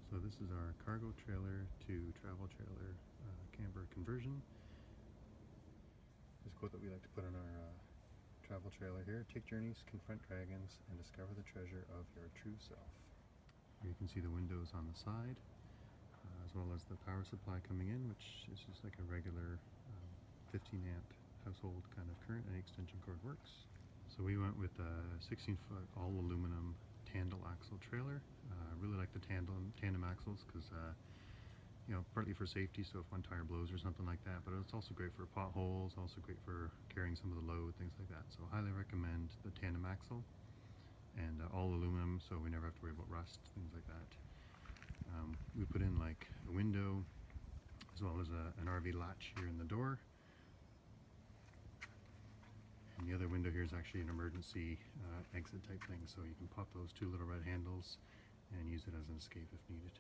So this is our cargo trailer to travel trailer camper conversion. This quote that we like to put on our travel trailer here: take journeys, confront dragons, and discover the treasure of your true self. Here you can see the windows on the side, as well as the power supply coming in, which is just like a regular 15 amp household kind of current, and extension cord works. So we went with a 16-foot all aluminum tandem axle trailer. I really like the tandem axles because you know, partly for safety, so if one tire blows or something like that, but it's also great for potholes, also great for carrying some of the load, things like that. So highly recommend the tandem axle, and all aluminum, so we never have to worry about rust, things like that. We put in like a window as well as an RV latch here in the door. And the other window here is actually an emergency exit type thing, so you can pop those two little red handles and use it as an escape if needed.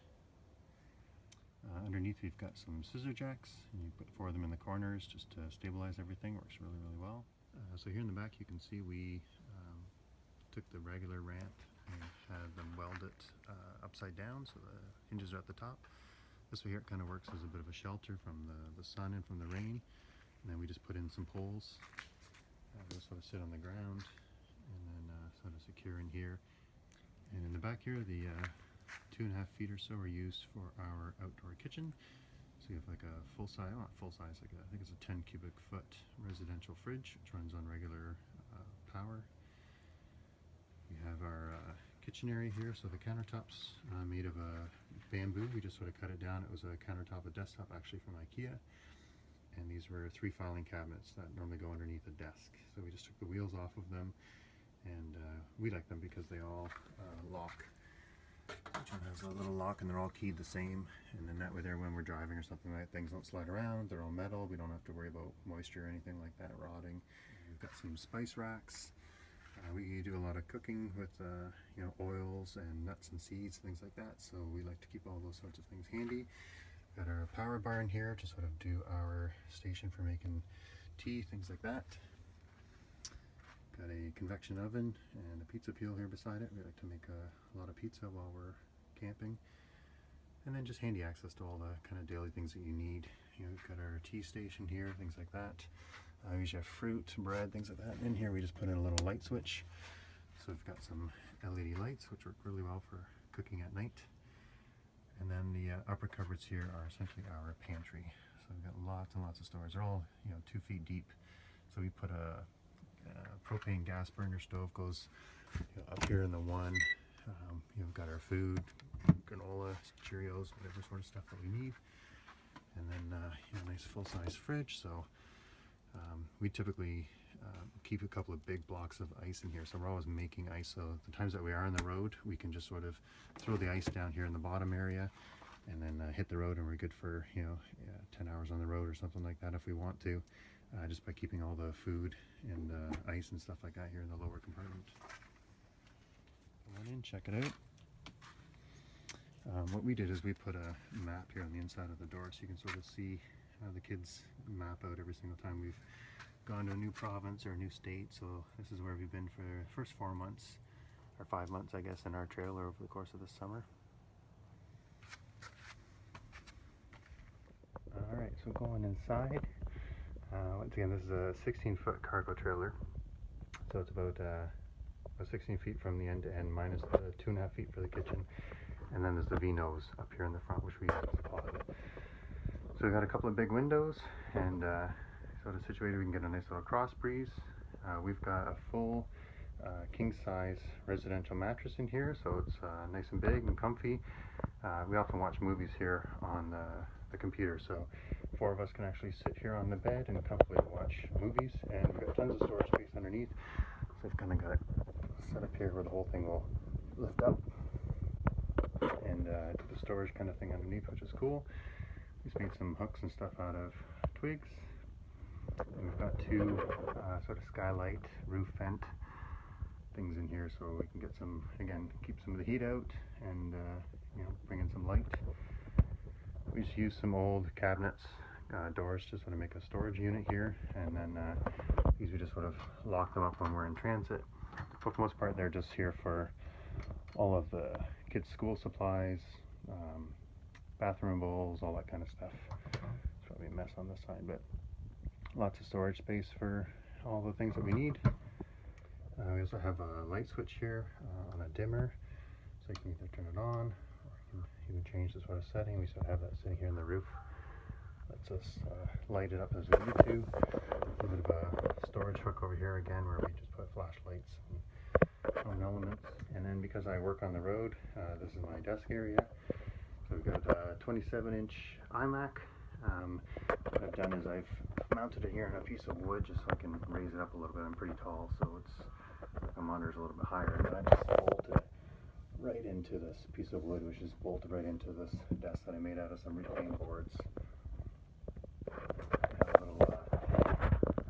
Underneath we've got some scissor jacks, and you put 4 of them in the corners just to stabilize everything. Works really, really well. So here in the back you can see we took the regular ramp and had them weld it upside down, so the hinges are at the top. This way here it kind of works as a bit of a shelter from the sun and from the rain. And then we just put in some poles. They'll sort of sit on the ground and then sort of secure in here. And in the back here, the 2.5 feet or so are used for our outdoor kitchen. So you have like a full size, not full size, like I think it's a 10 cubic foot residential fridge, which runs on regular power. We have our kitchen area here, so the countertop's made of bamboo. We just sort of cut it down. It was a countertop, a desktop actually from IKEA. And these were 3 filing cabinets that normally go underneath a desk. So we just took the wheels off of them, and we like them because they all lock. Each one has a little lock and they're all keyed the same, and then that way there when we're driving or something like that, things don't slide around. They're all metal. We don't have to worry about moisture or anything like that rotting. We've got some spice racks. We do a lot of cooking with you know, oils and nuts and seeds, things like that, so we like to keep all those sorts of things handy. Got our power bar in here to sort of do our station for making tea, things like that. Got a convection oven and a pizza peel here beside it. We like to make a lot of pizza while we're camping. And then just handy access to all the kind of daily things that you need. You know, we've got our tea station here, things like that. We usually have fruit, bread, things like that. And in here we just put in a little light switch. So we've got some LED lights, which work really well for cooking at night. And then the upper cupboards here are essentially our pantry. So we've got lots and lots of storage. They're all, you know, 2 feet deep. So we put a propane gas burner stove goes, you know, up here in the one. You've got our food, granola, Cheerios, whatever sort of stuff that we need. And then you know, nice full-size fridge. So we typically keep a couple of big blocks of ice in here, so we're always making ice. So the times that we are on the road, we can just sort of throw the ice down here in the bottom area, and then hit the road, and we're good for, you know, 10 hours on the road or something like that if we want to, just by keeping all the food and ice and stuff like that here in the lower compartment. Come on in, check it out. What we did is we put a map here on the inside of the door, so you can sort of see the kids map out every single time we've gone to a new province or a new state. So this is where we've been for the first 4 months, or 5 months I guess, in our trailer over the course of the summer. Alright, so going inside, once again this is a 16-foot cargo trailer, so it's about 16 feet from the end to end, minus the 2.5 feet for the kitchen, and then there's the V-nose up here in the front, which we use as a closet. So we've got a couple of big windows, and sort of situated we can get a nice little cross breeze. We've got a full king-size residential mattress in here, so it's nice and big and comfy. We often watch movies here on the computer, so 4 of us can actually sit here on the bed and comfortably watch movies, and we've got tons of storage space underneath. So I've kind of got it set up here where the whole thing will lift up and do the storage kind of thing underneath, which is cool. We just made some hooks and stuff out of twigs. And we've got 2 sort of skylight roof vent things in here, so we can get some, again, keep some of the heat out and you know, bring in some light. We just use some old cabinets, doors, to sort of make a storage unit here, and then these we just sort of lock them up when we're in transit. But for the most part, they're just here for all of the kids' school supplies, bathroom bowls, all that kind of stuff. It's probably a mess on this side, but lots of storage space for all the things that we need. We also have a light switch here on a dimmer, so you can either turn it on or you can even change this sort of setting. We still have that sitting here in the roof. Lets us light it up as we need to. A little bit of a storage hook over here again where we just put flashlights and phone elements. And then because I work on the road, this is my desk area. So we've got a 27-inch iMac. What I've done is I've mounted it here on a piece of wood just so I can raise it up a little bit. I'm pretty tall, so the monitor's a little bit higher. And then I just bolted it right into this piece of wood, which is bolted right into this desk that I made out of some retained boards.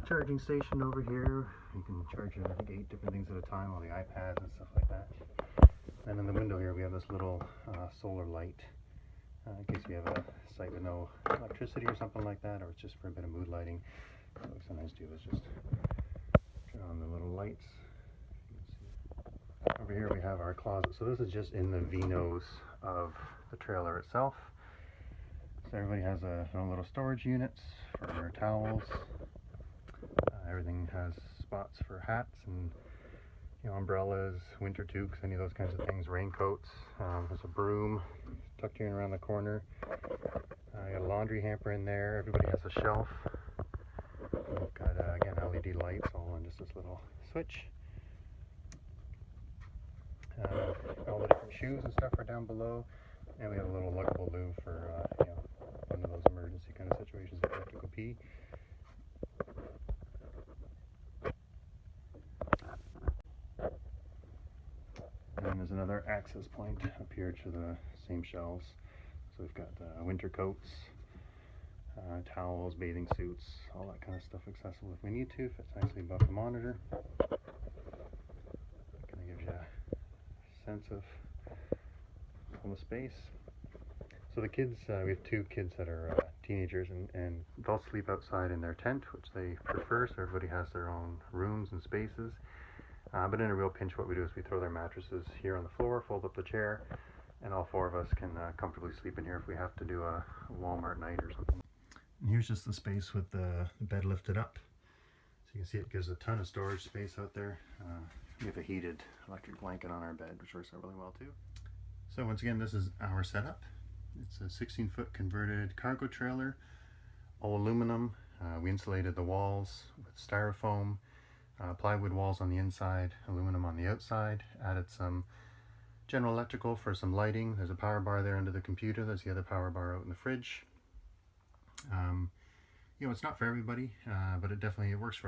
Charging station over here. You can charge I think 8 different things at a time, all the iPads and stuff like that. And in the window here we have this little solar light in case we have a site with no electricity or something like that, or it's just for a bit of mood lighting. So what we sometimes do is just turn on the little lights. Over here we have our closet. So this is just in the V-nose of the trailer itself. So everybody has their own little storage units for their towels. Everything has spots for hats and umbrellas, winter toques, any of those kinds of things, raincoats. There's a broom tucked in around the corner. I got a laundry hamper in there. Everybody has a shelf. We've got again LED lights all on just this little switch. All the different shoes and stuff are down below, and we have a little luggable loo for one of those emergency kind of situations if you have to go pee. And there's another access point up here to the same shelves. So we've got winter coats, towels, bathing suits, all that kind of stuff accessible if we need to. Fits nicely above the monitor. Kind of gives you a sense of all the space. So the kids, we have 2 kids that are teenagers, and they'll sleep outside in their tent, which they prefer, so everybody has their own rooms and spaces. But in a real pinch, what we do is we throw their mattresses here on the floor, fold up the chair, and all 4 of us can comfortably sleep in here if we have to do a Walmart night or something. And here's just the space with the bed lifted up. So you can see it gives a ton of storage space out there. We have a heated electric blanket on our bed, which works out really well too. So once again, this is our setup. It's a 16-foot converted cargo trailer, all aluminum. We insulated the walls with styrofoam. Plywood walls on the inside, aluminum on the outside. Added some general electrical for some lighting. There's a power bar there under the computer. There's the other power bar out in the fridge. It's not for everybody, but it definitely works for us.